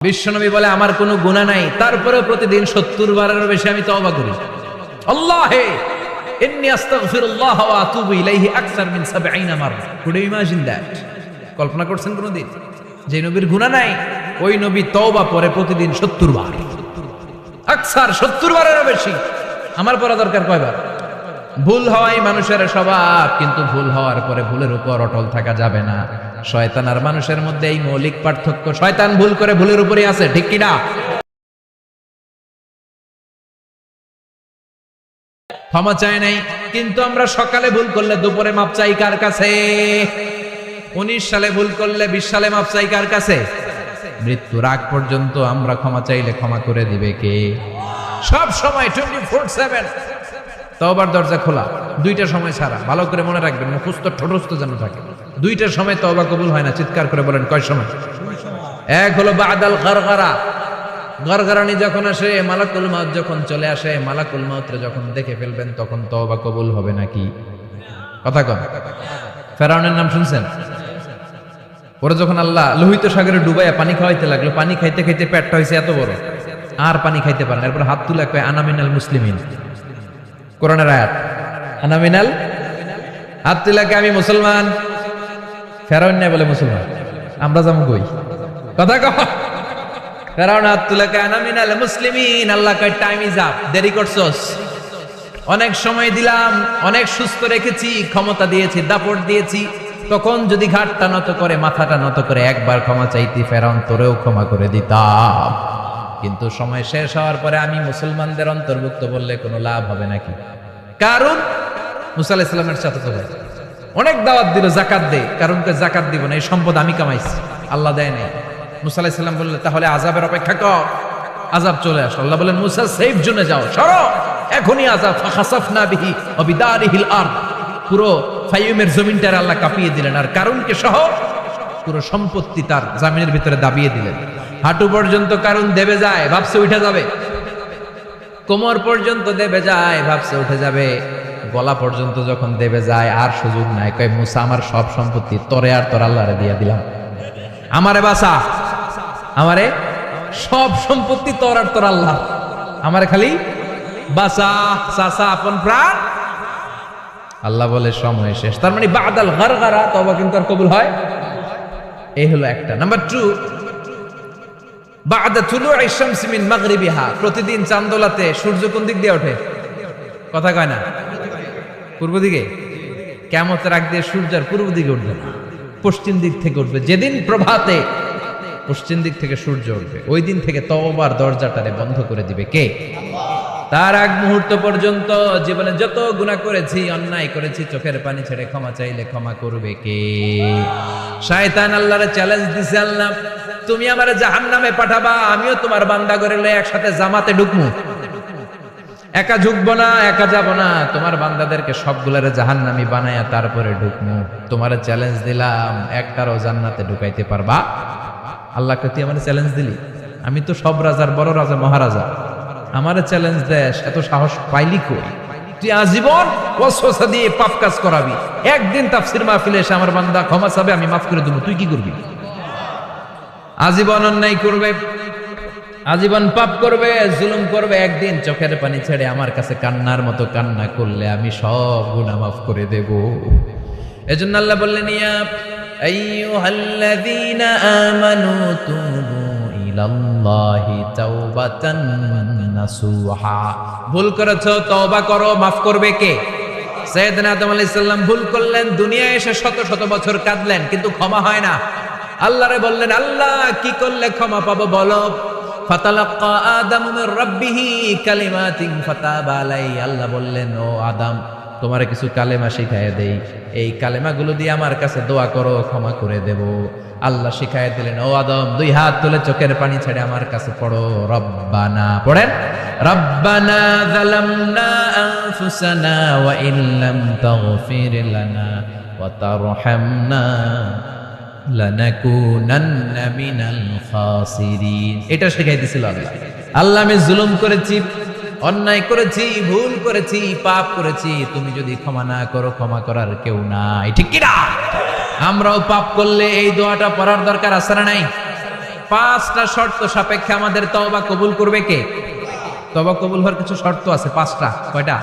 বিশ্বনবী বলে আমার কোনো গুনাহ নাই, তারপরেও প্রতিদিন 70 বারেরও বেশি আমি তওবা করি। আল্লাহে ইন্নী আস্তাগফিরুল্লাহ ওয়া আতুবু ইলাইহি আকসার মিন 70 মাররা। Could you imagine that? কল্পনা করছেন কোনদিন যে নবীর গুনাহ নাই ওই নবী তওবা পড়ে প্রতিদিন 70 বার, আকসার 70 বারেরও বেশি। আমার পড়া দরকার কয়বার? ভুল হওয়াই মানুষের স্বভাব, কিন্তু ভুল হওয়ার পরে ভুলের উপর অটল থাকা যাবে না। শয়তান আর মানুষের মধ্যে এই মৌলিক পার্থক্য। শয়তান ভুল করে ভুলের উপরই আছে, ঠিক কি না? ক্ষমা চায় নাই, কিন্তু আমরা সকালে ভুল করলে দুপুরে মাপ চাই কার কাছে? 19 সালে ভুল করলে 20 সালে মাপ চাই কার কাছে? মৃত্যুর আগ পর্যন্ত আমরা ক্ষমা চাইলে ক্ষমা করে দিবে কে? সব সময় 24/7 তওবার দরজা খোলা, দুইটা সময় ছাড়া। ভালো করে মনে রাখবেন, মুখস্থ ঠোঁটস্থ যেন থাকে। দুইটার সময় তওবা কবুল হয় না। চিৎকার করে বলেন কয় সময়? এক হলো বাদাল গারগারা, গরগরানি যখন আসে, মালাকুল মাউত যখন চলে আসে, মালাকুল মাউতরে যখন দেখে ফেলবেন তখন তওবা কবুল হবে নাকি? কথা কন। ফেরাউনের নাম শুনছেন? ওরা যখন আল্লাহ লোহিত সাগরে ডুবাইয়া পানি খাওয়াইতে লাগলো, পানি খাইতে খাইতে পেটটা হয়েছে এত বড়, আর পানি খাইতে পারে না। এরপর হাত তুলে কয় আনা মিনাল মুসলিমিন। কোরআনের আয়াত, আনা মিনাল, হাত তুলে কয় আমি মুসলমান। ফেরাউন নাই বলে মুসলমান, আমরা যাবো কই? কথা কহ। ফেরাউন হাত তুলে কয় আনা মিনাল মুসলিমিন। আল্লাহ কয় টাইম ইজ আপ, দেরি করছস। অনেক সময় দিলাম, অনেক সুস্থ রেখেছি, ক্ষমতা দিয়েছি, দাপট দিয়েছি। তখন যদি ঘাটটা নত করে, মাথাটা নত করে একবার ক্ষমা চাইতি, ফেরাউন তোরেও ক্ষমা করে দিতাম। কিন্তু সময় শেষ হওয়ার পরে আমি মুসলমানদের অন্তর্ভুক্ত বললে কোনো লাভ হবে নাকি? কারণ মুসা আলাইহিস সালামের সাথে তো অনেক দাওয়াত দিল, যাকাত দে। কারণকে যাকাত দিব না, এই সম্পদ আমি কামাইছি, আল্লাহ দেয় নাই। মুসা আলাইহিস সালাম বললেন তাহলে আযাবের অপেক্ষা কর, আযাব চলে আসে। আল্লাহ বলেন মুসা সেফ জোনে যাও, সরো, এখনই আযাব। ফাখাসাফনা বিহি ওয়া বিদারিহিল আরদ, পুরো ফাইয়ুমের জমিনটার আল্লাহ কাঁপিয়ে দিলেন, আর কারণকে সহ পুরো সম্পত্তি তার জামিনের ভিতরে দাবিয়ে দিলেন। হাঁটু পর্যন্ত কারণ দেবে যায়, ভাবছে উঠে যাবে। কোমর পর্যন্ত দেবে যায়, ভাবছে উঠে যাবে। গলা পর্যন্ত যখন দেবে যায় আর সুযোগ নাই। কয় মুসা আমার সব সম্পত্তি তোরে আর তোর আল্লাহরে দিয়া দিলাম, আমারে বাঁচা, আমারে সব সম্পত্তি তোর আর তোর আল্লাহ, আমারে খালি বাঁচা, চাচা আপন প্রাণ। আল্লাহ বলে সময় শেষ। তার মানে বাদাল গারগারা তওবা কিন্তু আর কবুল হয়। এই হলো একটা। নাম্বার 2, বাদা তুলুই শামসি মিন মাগরিবিহা, প্রতিদিন চাঁদোলাতে সূর্য কোন দিক দিয়ে ওঠে? কথা কয় না? পূর্ব দিকে। কিয়ামতের আগ দিয়ে সূর্য আর পূর্ব দিকে উঠবে না, পশ্চিম দিক থেকে উঠবে। যেদিন প্রভাতে পশ্চিম দিক থেকে সূর্য উঠবে, ওই দিন থেকে তওবার দরজাটারে বন্ধ করে দিবে কে? তার আগ মুহূর্ত পর্যন্ত জীবনে যত গুনাহ করেছি, অন্যায় করেছি, চোখের পানি ছেড়ে ক্ষমা চাইলে ক্ষমা করবে কে? শয়তান আল্লাহরে চ্যালেঞ্জ দিছে, আল্লাহ তুমি আমারে জাহান্নামে পাঠাবা, আমিও তোমার বান্দা করে লয়ে একসাথে জামাতে ঢুকমু। একা ঢুকবো না, একা যাব না, তোমার বান্দাদেরকে সবগুলারে জাহান্নামী বানায়া তারপরে ঢুকমু। তোমারে চ্যালেঞ্জ দিলাম, একটারও জান্নাতে ঢুকাইতে পারবা? আল্লাহকে তুই আমারে চ্যালেঞ্জ দিলি? আমি তো সব রাজার বড় রাজা, মহারাজা, আমারে চ্যালেঞ্জ দেশ, এত সাহস পাইলি কই? তুই আজীবন ওয়াসওয়াসা দিয়ে পাপ কাজ করাবি, একদিন তাফসীর মাহফিলে এসে আমার বান্দা ক্ষমা চাবে, আমি মাফ করে দেব, তুই কি করবি? আজীবন অন্যায় করবে, আজীবন পাপ করবে, জুলুম করবে, একদিন চোখের পানি ছেড়ে আমার কাছে কান্নার মতো কান্না করলে আমি সব গুনাহ মাফ করে দেব। এজন্য আল্লাহ বললেন ইয়া আইয়ুহাল্লাযীনা আমানু তুবু ইলাল্লাহি তাওবাতান নাসুহা। ভুল করেছো, তওবা করো, মাফ করবে কে? সাইয়েদনা আদম আলাইহিস সালাম ভুল করলেন, দুনিয়ায় এসে শত শত বছর কাঁদলেন, কিন্তু ক্ষমা হয় না। আল্লাহরে বললেন আল্লাহ কি করলে ক্ষমা পাবো বলো? ফাতালাক্কা আদামু মির রাব্বিহি কালিমাতিন ফাতাবা আলাইহি। আল্লাহ বললেন ও আদম, তোমারে কিছু কালেমা শিখাইয়া দেই, এই কালেমাগুলো দিয়ে আমার কাছে দোয়া করো, ক্ষমা করে দেব। আল্লাহ শিখাইয়া দিলেন, ও আদম 2 হাত তুলে চোখের পানি ছেড়ে আমার কাছে পড়ো, রব্বানা, পড়েন, রব্বানা যালামনা আনফুসানা ওয়া ইল্লাম তাগফির লানা ওয়া তারহামনা লানাকুনান্না মিনাল খাসিরিন। এটা শিখাই দিয়েছিল আল্লাহ। আল্লাহ আমি জুলুম করেছি, অন্যায় করেছি, ভুল করেছি, পাপ করেছি, তুমি যদি ক্ষমা না করো ক্ষমা করার কেউ নাই, ঠিক কি না? আমরাও পাপ করলে এই দোয়াটা পড়ার দরকার আছে না নাই? 5টা শর্ত সাপেক্ষে আমাদের তওবা কবুল করবে কে? তওবা কবুল হওয়ার কিছু শর্ত আছে 5টা। কয়টা?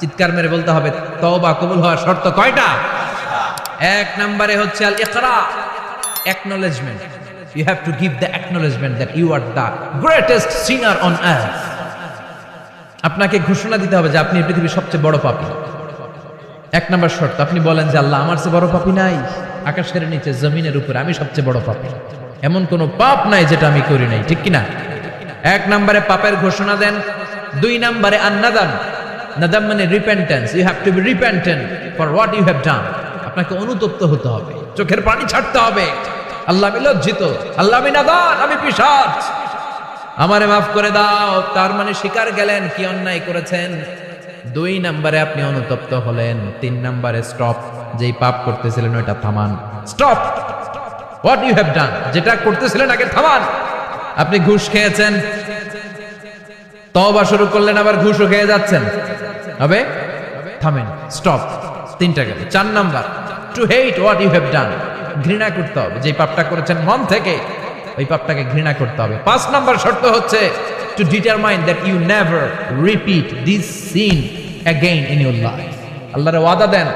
চিৎকার মেরে বলতে হবে, তওবা কবুল হওয়ার শর্ত কয়টা? 1 নম্বরে হচ্ছে আল ইকরা, acknowledgement. You have to give the acknowledgement that you are the greatest sinner on earth. আপনাকে ঘোষণা দিতে হবে যে আপনি পৃথিবীর সবচেয়ে বড় পাপী। 1 নম্বর শর্ত, আপনি বলেন যে আল্লাহ, আমার চেয়ে বড় পাপী নাই, আকাশের নিচে জমিনের উপরে আমি সবচেয়ে বড় পাপী, এমন কোনো পাপ নাই যেটা আমি করি নাই, ঠিক কিনা? 1 নম্বরে পাপের ঘোষণা দেন। 2 নম্বরে আন-নাদাম, নাদাম মানে repentance. You have to be repentant for what you have done. আপনাকে অনুতপ্ত হতে হবে, চোখের পানি ছাড়তে হবে। আল্লাহ, আমি লজ্জিত, আল্লাহ আমি নাদান, আমি পিশাচ, আমারে মাফ করে দাও। তার মানে স্বীকার গেলেন কি অন্যায় করেছেন। 2 নম্বরে আপনি অনুতপ্ত হলেন। 3 নম্বরে স্টপ, যেই পাপ করতেছিলেন ওইটা থামান। Stop what you have done, যেটা করতেছিলেন আগে থামান। আপনি ঘুষ খেয়েছেন, তওবা শুরু করলেন, আবার ঘুষও খেয়ে যাচ্ছেন, হবে? থামেন, স্টপ। 3টা গেল। 4 number, to hate what you have done, ঘৃণা করতে হবে, যে পাপটা করেছেন মন থেকে ওই পাপটাকে ঘৃণা করতে হবে। 5 নাম্বার শর্ত হচ্ছে to determine that you never repeat this sin again in your life. আল্লাহর ওয়াদা দেন,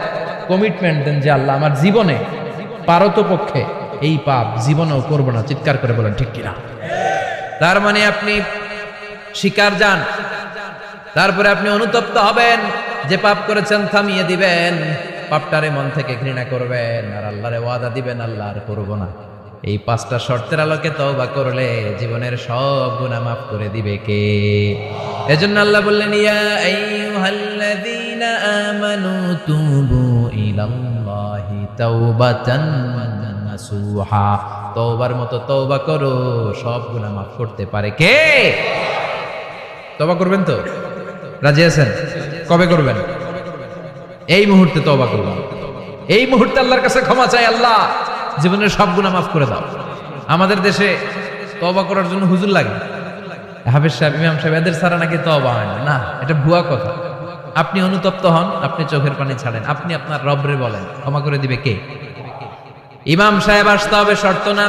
কমিটমেন্ট দেন যে আল্লাহ, আমার জীবনে পারতপক্ষে এই পাপ জীবনেও করব না। চিৎকার করে বলেন ঠিক কিনা? তার মানে আপনি স্বীকার যান, তারপরে আপনি অনুতপ্ত হবেন, যে পাপ করেছেন থামিয়ে দিবেন, পাপটারে মন থেকে ঘৃণা করবেন, আর আল্লাহরে ওয়াদা দিবেন আল্লাহ আর করব না। এই 5টা শর্তের আলোকে তওবা করলে জীবনের সব গুনাহ মাফ করে দিবে কে? এজন্য আল্লাহ বললেন, ইয়া আইয়ুহাল্লাযীনা আমানু তুবু ইলাল্লাহি তাওবাতান নাসুহা। তওবার মতো তওবা করো, সব গুনাহ মাফ করতে পারে কে? তওবা করবেন তো? রাজি আছেন? কবে করবেন? এই মুহূর্তে তওবা করবেন। এই মুহূর্তে আল্লাহর কাছে ক্ষমা চাই, আল্লাহ জীবনের সব গুনাহ মাফ করে দাও। আমাদের দেশে তওবা করার জন্য হুজুর লাগে, হাফেজ সাহেব, ইমাম সাহেব, এদের ছাড়া নাকি তওবা হয় না। না, এটা ভুয়া কথা। আপনি অনুতপ্ত হন, আপনি চোখের পানি ছাড়েন, আপনি আপনার রবরে বলেন, ক্ষমা করে দিবে কে? ইমাম সাহেব আসতে হবে শর্ত না,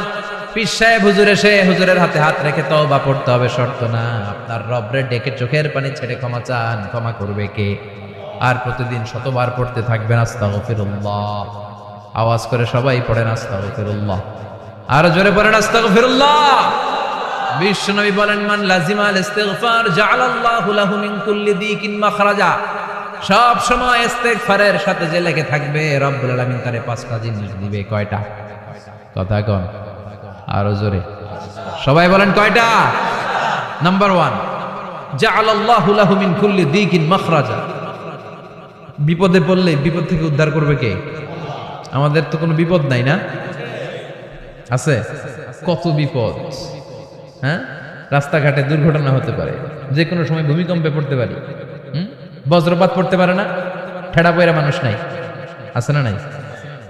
পীর সাহেব হুজুর এসে হুজুরের হাতে হাত রেখে তওবা পড়তে হবে শর্ত না। আপনার রবরে ডেকে চোখের পানি ছেড়ে ক্ষমা চান, ক্ষমা করবে কে? আর প্রতিদিন শতবার পড়তে থাকবেন আস্তাগফিরুল্লাহ। আওয়াজ করে সবাই পড়েন আস্তাগফিরুল্লাহ, আর জোরে পড়েন আস্তাগফিরুল্লাহ। বিশ্বনবী বলেন, মান লাজিমাল ইস্তিগফার জাআলাল্লাহু লাহু মিন কুল্লি দিকিন মাখরাজা। সব সময় ইস্তিগফারের সাথে যে লেগে থাকবে, রব্বুল আলামিন তারে 5টা জিনিস দিবে। কয়টা? কথা কন, আরো জোরে সবাই বলেন কয়টা? নাম্বার 1, জাআলাল্লাহু লাহু মিন কুল্লি দিকিন মাখরাজা। বিপদে পড়লে বিপদ থেকে উদ্ধার করবে কে? আমাদের তো কোনো বিপদ নাই না? আছে? কত বিপদ! হ্যাঁ, রাস্তাঘাটে দুর্ঘটনা হতে পারে, যে কোনো সময় ভূমিকম্পে পড়তে পারি, বজ্রপাত পড়তে পারে না, ঠেড়া পয়রা মানুষ নাই, আছে না নাই?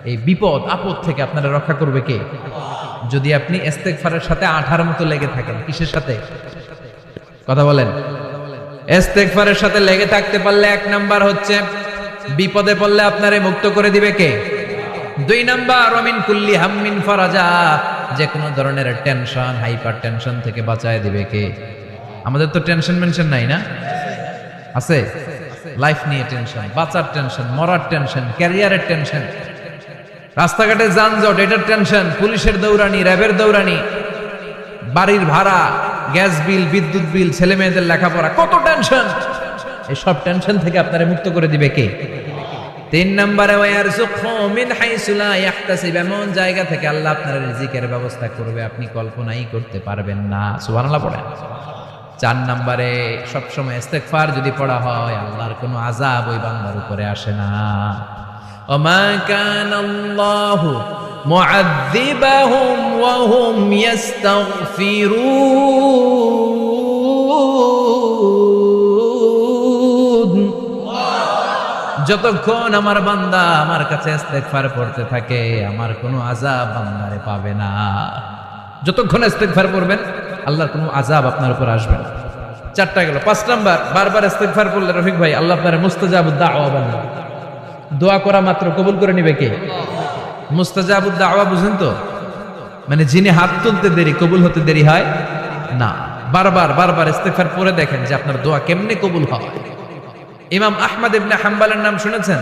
এই বিপদ আপদ থেকে আপনারা রক্ষা করবে কে? যদি আপনি ইস্তেগফারের সাথে আঠার মতো লেগে থাকেন। কিসের সাথে? কথা বলেন। ইস্তেগফারের সাথে লেগে থাকতে পারলে 1 নাম্বার হচ্ছে বিপদে পড়লে আপনারে মুক্ত করে দিবে কে? 2 নাম্বার, ওমিন কুল্লি হাম্মিন ফারাজা, যে কোনো ধরনের টেনশন, হাইপার টেনশন থেকে বাঁচায় দিবে কে? আমাদের তো টেনশন মেনশন নাই না? আছে? লাইফ নিয়ে টেনশন, বাঁচার টেনশন, মরার টেনশন, ক্যারিয়ারের টেনশন, রাস্তাঘাটে যানজট, এটার টেনশন, পুলিশের দৌড়ানি, র্যাবের দৌড়ানি, বাড়ির ভাড়া, গ্যাস বিল, বিদ্যুৎ বিল, ছেলে মেয়েদের লেখাপড়া, কত টেনশন। এই সব টেনশন থেকে আপনারে মুক্ত করে দিবে কে? 3 নম্বরে, ওয়ারযুকহু মিন হাইসু লা ইয়াহতাসিব, এমন জায়গা থেকে আল্লাহ আপনার রিজিকের ব্যবস্থা করবে আপনি কল্পনাই করতে পারবেন না। সুবহানাল্লাহ পড়েন। 4 নম্বরে, সবসময় ইস্তেগফার যদি পড়া হয়, আল্লাহর কোনো আযাব ওই বান্দার উপরে আসে না। ওমা কানাল্লাহু মুআযযিবাহুম ওয়া হুম ইস্তাগফিরুন। যতক্ষণ আমার বান্দা আমার কাছে ইস্তেগফার পড়তে থাকে, আমার কোনো আযাব বান্দারে পাবে না। যতক্ষণ ইস্তেগফার পড়বেন, আল্লাহর কোনো আযাব আপনার উপর আসবে না। 4টা গেল। 5 নাম্বার, বারবার ইস্তেগফার পড়লে রফিক ভাই আল্লাহ আপনার মুস্তাজাবুদ দাওয়া বানাবে। দোয়া করা মাত্র কবুল করে নিবে কে? মুস্তাজাবুদ দাওয়া বুঝেন তো? মানে যিনি হাত তুলতে দেরি কবুল হতে দেরি হয় না। বারবার বারবার ইস্তেগফার পড়ে দেখেন যে আপনার দোয়া কেমনে কবুল হয়। ইমাম আহমদ ইবনে হাম্বলের নাম শুনেছেন?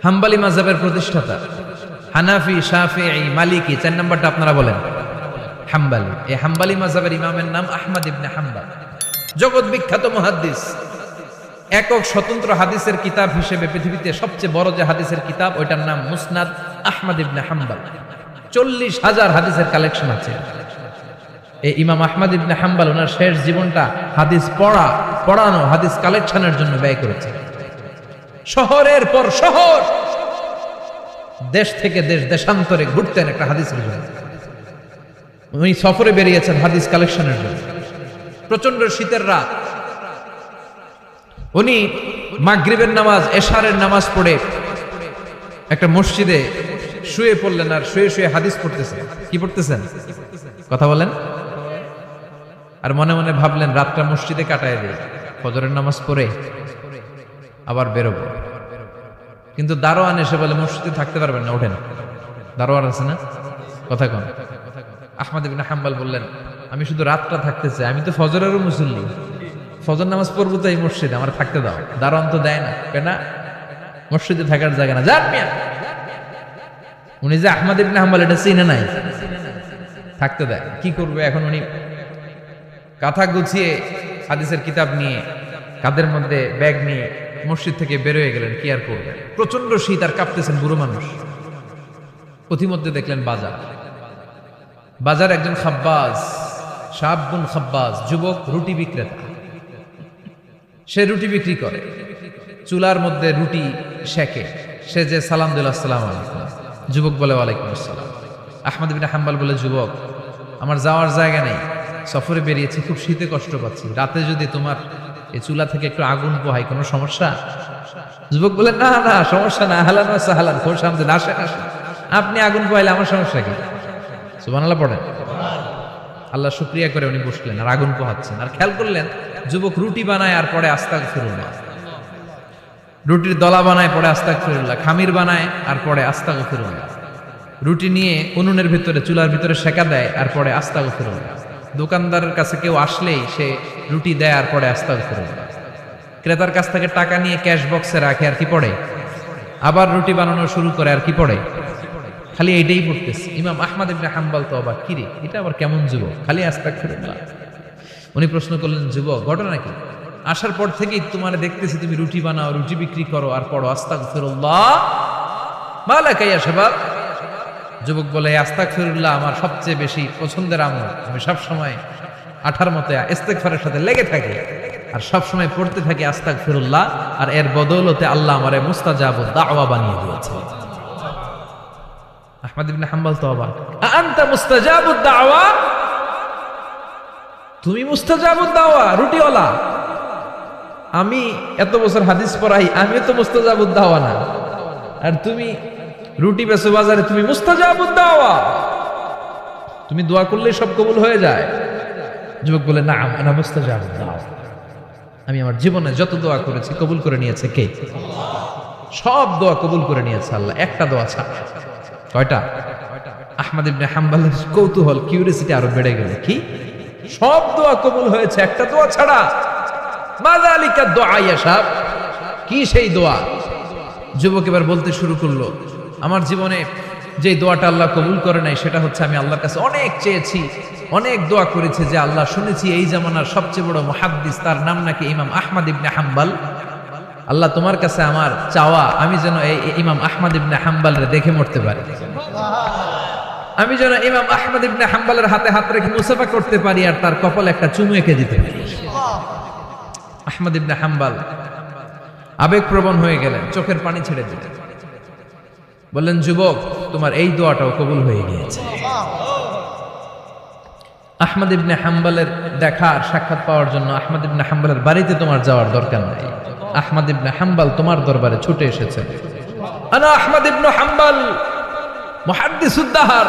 হাম্বলি মাযহাবের প্রতিষ্ঠাতা। হানাফি, শাফিঈ, মালিকি, 4 নম্বরটা আপনারা বলেন হাম্বলি। এই হাম্বলি মাযহাবের ইমামের নাম আহমদ ইবনে হাম্বল, জগৎ বিখ্যাত মুহাদ্দিস। একক স্বতন্ত্র হাদিসের কিতাব হিসেবে পৃথিবীতে সবচেয়ে বড় যে হাদিসের কিতাব ওইটার নাম মুসনাদ আহমদ ইবনে হাম্বল। 40,000 হাদিসের কালেকশন আছে। এই ইমাম আহমদ ইবনে হাম্বল ওনার শেষ জীবনটা হাদিস পড়ানো, হাদিস কালেকশনের জন্য ব্যয় করেছে। শহরের পর শহর, দেশ থেকে দেশ, দেশান্তরে ঘুরতেন একটা হাদিসের জন্য। উনি সফরে বেরিয়েছেন হাদিস কালেকশনের জন্য। প্রচন্ড শীতের রাত, উনি মাগরিবের নামাজ, এশারের নামাজ পড়ে একটা মসজিদে শুয়ে পড়লেন, আর শুয়ে শুয়ে হাদিস পড়তেছেন। কি পড়তেছেন? কথা বলেন। আর মনে মনে ভাবলেন রাতটা মসজিদে কাটায় দিই, ফজরের নামাজ পড়ে আবার বেরোবো। কিন্তু দারোয়ান এসে বলে মসজিদে থাকতে পারবেন না, ওঠেন। দারোয়ান আছে না? কথা কন। আহমদ ইবনে হাম্বল বললেন আমি শুধু রাতটা থাকতে চাই, আমি তো ফজরেরও মুসল্লি, ফজর নামাজ পড়বো তো এই মসজিদে, আমার থাকতে দাও। দারোয়ান তো দেয় না, কেনা মসজিদে থাকার জায়গা না, যান মিয়া। উনি যে আহমদ ইবনে হাম্বল এটা চিনে নাই, থাকতে দেয়। কি করবে এখন? উনি কাঁথা গুছিয়ে হাদিসের কিতাব নিয়ে কাঁধের মধ্যে ব্যাগ নিয়ে মসজিদ থেকে বের হয়ে গেলেন। কি আর করবেন? প্রচন্ড শীত, আর কাঁপতেছেন, বুড়ো মানুষ। পথিমধ্যে দেখলেন বাজার একজন খাব্বাজ, শাবুন খাব্বাজ, যুবক রুটি বিক্রেতা। সে রুটি বিক্রি করে, চুলার মধ্যে রুটি সেকে। সে যে সালাম দিল আসসালামু আলাইকুম, যুবক বলে ওয়ালাইকুম আসসালাম। আহমদ ইবনে হাম্বল বলে যুবক আমার যাওয়ার জায়গা নেই, সফরে বেরিয়েছি, খুব শীতে কষ্ট পাচ্ছি, রাতে যদি তোমার এই চুলা থেকে একটু আগুন পোহাই কোনো সমস্যা? যুবক বলে না না সমস্যা না, আহলান ওয়া সাহলান, খোশ আমদেদ, আসেন আসেন, আপনি আগুন পোহাইলে আমার সমস্যা কি? সুবহানাল্লাহ পড়েন। আল্লাহ শুকরিয়া করে উনি বসলেন আর আগুন পোহাচ্ছেন। আর খেয়াল করলেন যুবক রুটি বানায় আর পরে আস্তাগফিরুল্লাহ, রুটির দলা বানায় পরে আস্তাগফিরুল্লাহ, খামির বানায় আর পরে আস্তাগফিরুল্লাহ, রুটি নিয়ে উনুনের ভিতরে চুলার ভিতরে সেকা দেয় আর পরে আস্তাগফিরুল্লাহ, দোকানদারের কাছে কেউ আসলেই সে রুটি দেয় আর পরে আস্তাগফিরুল্লাহ, ক্রেতার কাছ থেকে টাকা নিয়ে ক্যাশ বক্সে রাখে আর কি পড়ে, আবার রুটি বানানো শুরু করে আর কি পড়ে, খালি এইটাই পড়তেছে। ইমাম আহমদ ইবনে হাম্বল তো অবাক, কিরে এটা আবার কেমন যুবক, খালি আস্তাগফিরুল্লাহ। উনি প্রশ্ন করলেন যুবক ঘটনা কি? আসার পর থেকেই তোমার দেখতেছি তুমি রুটি বানাও, রুটি বিক্রি করো আর পড়ো আস্তাগফিরুল্লাহ, মালাকা ইয়া শাবাব। যুবক বলে আস্তাগফিরুল্লাহ আমার সবচেয়ে বেশি পছন্দের আমল, আমি সবসময় আঠার মতো ইস্তেগফারের সাথে লেগে থাকি আর সবসময় পড়তে থাকি আস্তাগফিরুল্লাহ, আর এর বদৌলতে আল্লাহ আমারে মুস্তাজাবুদ দাওয়া বানিয়ে দিয়েছে। আহমদ ইবনে হাম্বল তো অবাক, আনতা মুস্তাজাবুদ দাওয়া, তুমি মুস্তাজাবুদ দাওয়া, রুটিওয়ালা। আমি এত বছর হাদিস পড়াই, আমি তো মুস্তাজাবুদ দাওয়া না, আর তুমি রুটি বেচো বাজারে, তুমি মুস্তাজাবুদ দাওয়া, তুমি দোয়া করলে সব কবুল হয়ে যায়। যুবক বলে না আনা মুস্তাজাবুদ দাওয়া, আমি আমার জীবনে যত দোয়া করেছি কবুল করে নিয়েছে কে? সব দোয়া কবুল করে নিয়েছে আল্লাহ, একটা দোয়া ছাড়া। কয়টা? আহমদ ইবনে হাম্বলের কৌতূহল, কিউরিয়াসিটি আরো বেড়ে গেল। কি? সব দোয়া কবুল হয়েছে একটা দোয়া ছাড়া। মাযালিকা দুআ ইয়া শাব, কি সেই দোয়া? যুবক এবার বলতে শুরু করলো আমার জীবনে যে দোয়াটা আল্লাহ কবুল করে নাই সেটা হচ্ছে আমি আল্লাহর কাছে অনেক চেয়েছি, অনেক দোয়া করেছি যে আল্লাহ শুনেছি এই জামানার সবচেয়ে বড় মুহাদ্দিস, তার নাম নাকি ইমাম আহমদ ইবনে হাম্বল। আল্লাহ তোমার কাছে আমার চাওয়া আমি যেন এই ইমাম আহমদ ইবনে হাম্বলরে দেখে মরতে পারি, আমি যেন ইমাম আহমদ ইবনে হাম্বলের হাতে হাত রেখে মুসাফা করতে পারি আর তার কপালে একটা চুমু এঁকে দিতে পারি। আহমদ ইবনে হাম্বল আবেগপ্রবণ হয়ে গেলেন, চোখের পানি ছেড়ে দিলেন, বললেন যুবক তোমার এই দোয়াটাও কবুল হয়ে গিয়েছে। আহমদ ইবনে হাম্বলের দেখা আর সাক্ষাৎ পাওয়ার জন্য আহমদ ইবনে হাম্বলের বাড়িতে তোমার যাওয়ার দরকার নাই, আহমদ ইবনে হাম্বল তোমার দরবারে ছুটে এসেছে। আনা আহমদ ইবনে হাম্বল মুহাদ্দিসুদ দাহর,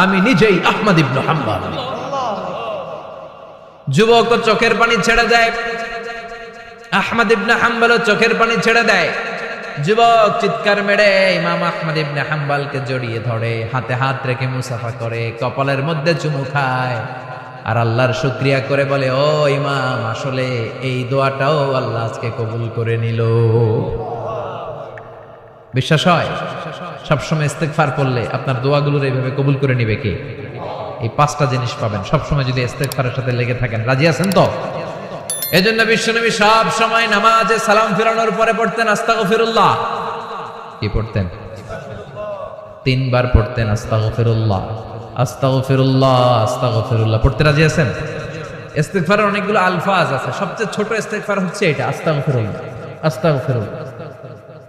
আমি নিজেই আহমদ ইবনে হাম্বল। যুবক চোখের পানি ছেড়ে দেয়, আহমদ ইবনে হাম্বল চোখের পানি ছেড়ে দেয়। যুবক চিৎকার মেরে ইমাম আহমদ ইবনে হাম্বলকে জড়িয়ে ধরে, হাতে হাত রেখে মুসাফা করে, কপালের মধ্যে চুমু খায় আর আল্লাহর শুকরিয়া করে বলে, ও ইমাম, আসলে এই দোয়াটাও আল্লাহ আজকে কবুল করে নিল। বিশ্বাস হয়? সবসময় ইস্তেগফার করলে আপনার দোয়াগুলোর এইভাবে কবুল করে নিবে কে? এই 5টা জিনিস পাবেন সবসময় যদি ইস্তেগফারের সাথে লেগে থাকেন। রাজি আছেন তো? এজন্য বিশ্বনবী সব সময় নামাজে সালাম ফিরানোর পরে পড়তেন আস্তাগফিরুল্লাহ। কি পড়তেন? 3 বার পড়তেন আস্তাগফিরুল্লাহ, আস্তাগফিরুল্লাহ, আস্তাগফিরুল্লাহ। পড়তে রাজি আছেন? ইস্তেগফারের অনেকগুলো আলফাজ আছে, সবচেয়ে ছোট ইস্তেগফার হচ্ছে এটা, আস্তাগফিরুল্লাহ, আস্তাগফিরুল্লাহ।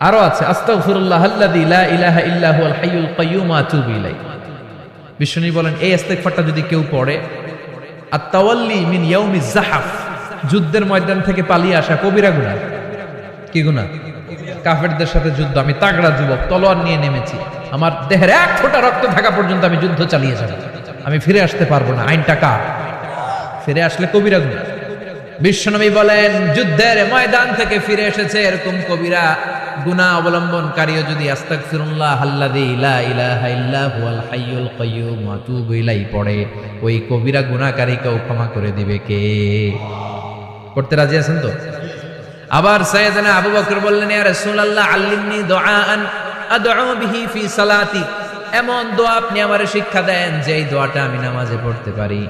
আরো আছে আস্তাগফিরুল্লাহ আল্লাযী লা ইলাহা ইল্লা হুয়াল হাইয়ুল কাইয়্যুম ওয়া আতুবু ইলাইহি। বিশ্বনবী বলেন এই ইস্তেগফারটা যদি কেউ পড়ে, আত-তাওয়াল্লি মিন ইয়াউমিজ যাহাফ, যুদ্ধের ময়দান থেকে পালিয়ে আসা কবিরা গুনাহ। কি গুনাহ? কাফেরদের সাথে যুদ্ধ। আমি তাগড়া যুবক, তলোয়ার নিয়ে নেমেছি, আমার দেহের 1 ফোঁটা রক্ত থাকা পর্যন্ত আমি যুদ্ধ চালিয়ে যাব, আমি ফিরে আসতে পারবো না। আইনটা কার? ফিরে আসলে কবিরা গুনাহ। বিশ্বনবী বলেন যুদ্ধের ময়দান থেকে ফিরে এসেছে এরকম কবিরা গুনাহ অবলম্বনকারীও যদি আস্তাগফিরুল্লাহ আল্লাযী লা ইলাহা ইল্লা হুয়াল হাইয়ুল কাইয়্যুম ওয়া আতুবু ইলাইহি পড়ে, ওই কবিরা গুনাহকারীকেও ক্ষমা করে দিবে কে? করতে রাজি আছেন তো? আবার সাইয়েদনা আবু বকর বললেন, ইয়া রাসূলুল্লাহ আল্লিমনি দুআআন আদউ বিহি ফি সালাতি, এমন দোয়া আপনি আমারে শিক্ষা দেন যে এই দোয়াটা আমি নামাজে পড়তে পারি।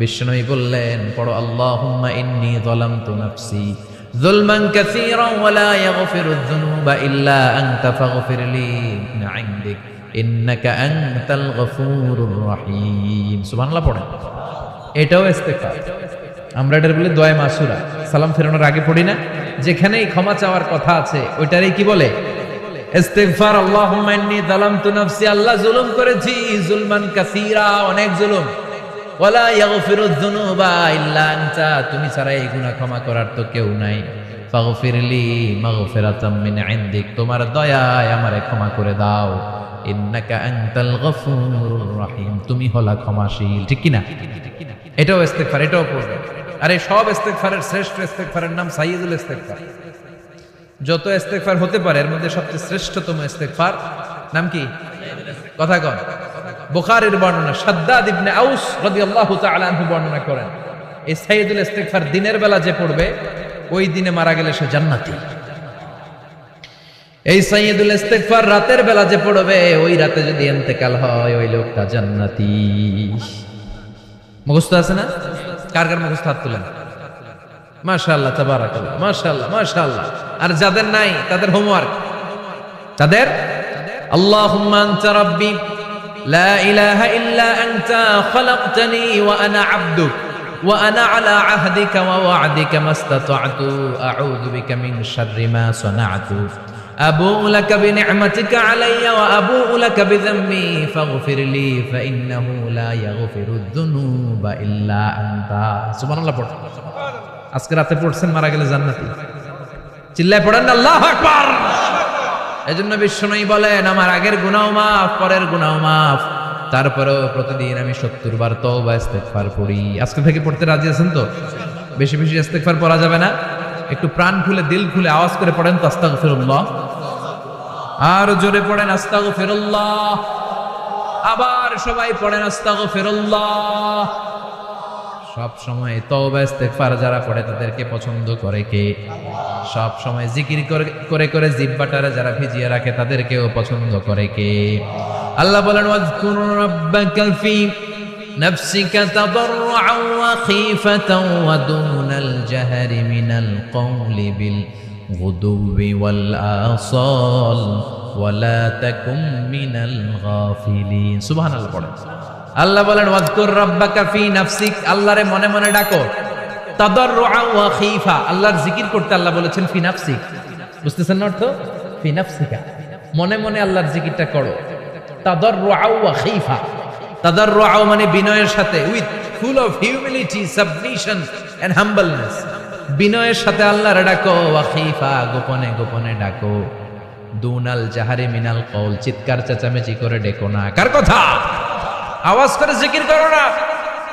বিশ্বনবী বললেন, পড়ো আল্লাহুম্মা ইন্নী যালামতু নাফসি যুলমান কাসীরান ওয়া লা ইয়াগফিরুয যুনুবা ইল্লা আনতা ফাগফিরলি মিন ইনদিক ইন্নাকা আনতাল গফুরুর রহিম। সুবহানাল্লাহ পড়েন। এটাও ইস্তেগফার। আমরা এটার বলে দোয়া মাসুরা, সালাম ফেরানোর আগে পড়ি না? যেখানেই ক্ষমা চাওয়ার কথা আছে ওইটারই কি বলে? ইস্তেগফার। আল্লাহুম্মা ইন্নী যালামতু নাফসি, আল্লাহ জুলুম করেছি, যুলমান কাসীরা, অনেক জুলুম, ওয়ালা ইয়াগফিরুয যুনুবা ইল্লা আনতা, তুমি ছাড়া এই গুনাহ ক্ষমা করার তো কেউ নাই। ফাগফিরলি মাগফিরাতাম মিন ইনদিক, তোমার দয়ায় আমারে ক্ষমা করে দাও। ইন্নাকা আনতাল গফুরুর রহিম, তুমি হলা ক্ষমাশীল। ঠিক কি না? এটাও ইস্তেগফার, এটাও পড়বে। আর এই সব ইস্তেগফারের শ্রেষ্ঠ ইস্তেগফারের নাম সাইয়্যিদুল ইস্তেগফার। যত ইস্তেগফার হতে পারে এর মধ্যে সবচেয়ে শ্রেষ্ঠতম ইস্তেগফার নাম কি? কথা কন। বুখারীর বর্ণনা, শাদ্দাদ ইবনে আউস রাদিয়াল্লাহু তাআলা আনহু বর্ণনা করেন, এই সাইয়্যিদুল ইস্তেগফার দিনের বেলা যে পড়বে ওই দিনে মারা গেলে সে জান্নাতি। এই সাইয়্যিদুল ইস্তেগফার রাতের বেলা যে পড়বে ওই রাতে যদি ইন্তেকাল হয় ওই লোকটা জান্নাতি। মুখস্থ আছে না? কার কার মুখস্থ হাত তুলেন? মাশাআল্লাহ, তাবারাকাল্লাহ, মাশাআল্লাহ, মাশাআল্লাহ। আর যাদের নাই তাদের হোমওয়ার্ক, তাদের আল্লাহুম্মা আনতা রাব্বি লা ইলাহা ইল্লা আনতা খালাকতানি ওয়া আনা আবদুক ওয়া আনা আলা আহদিকা ওয়া ওয়া'দিকা মাস্তাতা'তু আউযু বিকা মিন শাররি মা সানা'তু আবুউ লাকা বিনি'মাতিকা আলাইয়া ওয়া আবুউ লাকা বিযামবি ফাগফিরলি ফাইন্নাহু লা ইয়াগফিরুয যুনুবা ইল্লা আনতা। সুবহানাল্লাহ পড়ুন। আজকে রাতে পড়ছেন, মারা গেলে জান্নাতি। চিল্লায় পড়েন না আল্লাহু আকবার। এজন্য বিশ্বনবী বলেন আমার আগের গুনাহ মাফ, পরের গুনাহ মাফ, তারপরেও প্রতিদিন আমি 70 বার তওবা ইস্তেগফার পড়ি। আজকে থেকে পড়তে রাজি আছেন তো? বেশি বেশি ইস্তেগফার পড়া যাবে না? একটু প্রাণ খুলে দিল খুলে আওয়াজ করে পড়েন তো আস্তাগফিরুল্লাহ। আর জোরে পড়েন আস্তাগফিরুল্লাহ। আবার সবাই পড়েন আস্তাগফিরুল্লাহ। সব সময় তওবা ইস্তেগফার যারা পড়ে তাদেরকে পছন্দ করে কে? সব সময় জিকির করে করে জিহ্বাটারে যারা ভিজিয়ে রাখে তাদেরকেও পছন্দ করে কে? আল্লাহ বলেন ওয়াজকুর রাব্বাকা ফি নাফসিকা তাদাররুআন ওয়া খীফাতান ওয়া দুনাল জাহরি মিনাল কওলি বিল গুদুবি ওয়াল আসাল ওয়া লা তাকুম মিনাল গাফিলিন। সুবহানাল্লাহ পড়েন। আল্লাহ বলেন ওয়াজকুর রাব্বাকা ফি নাফসিক, আল্লাহরে মনে মনে ডাকো। তাদাররুআন ওয়া খীফা, আল্লাহর জিকির করতে আল্লাহ বলেছেন ফি নাফসিক। বুঝতেছেন না অর্থ? ফি নাফসিকা, মনে মনে আল্লাহর জিকিরটা করো। তাদাররুআন ওয়া খীফা, তাদাররুআন মানে বিনয়ের সাথে, with full of humility, submission and humbleness, বিনয়ের সাথে আল্লাহরে ডাকো। ওয়া খীফা, গোপনে গোপনে ডাকো। দুনাল জাহারি মিনাল কওল, চিৎকার চেঁচামেচি করে ডেকো না। কার কথা? আওয়াজ করে জিকির করো না।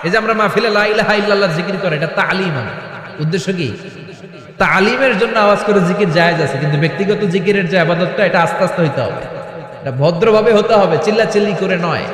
এই যে আমরা মাহফিলে লা ইলাহা ইল্লাল্লাহ জিকির করে, এটা তালিম। উদ্দেশ্য কি? তালিমের জন্য আওয়াজ করে জিকির জায়েজ আছে, কিন্তু ব্যক্তিগত জিকিরের যে আবাদতটা এটা আস্তে আস্তে হইতে হবে, এটা ভদ্রভাবে হতে হবে, চিল্লাচিল্লি করে নয়।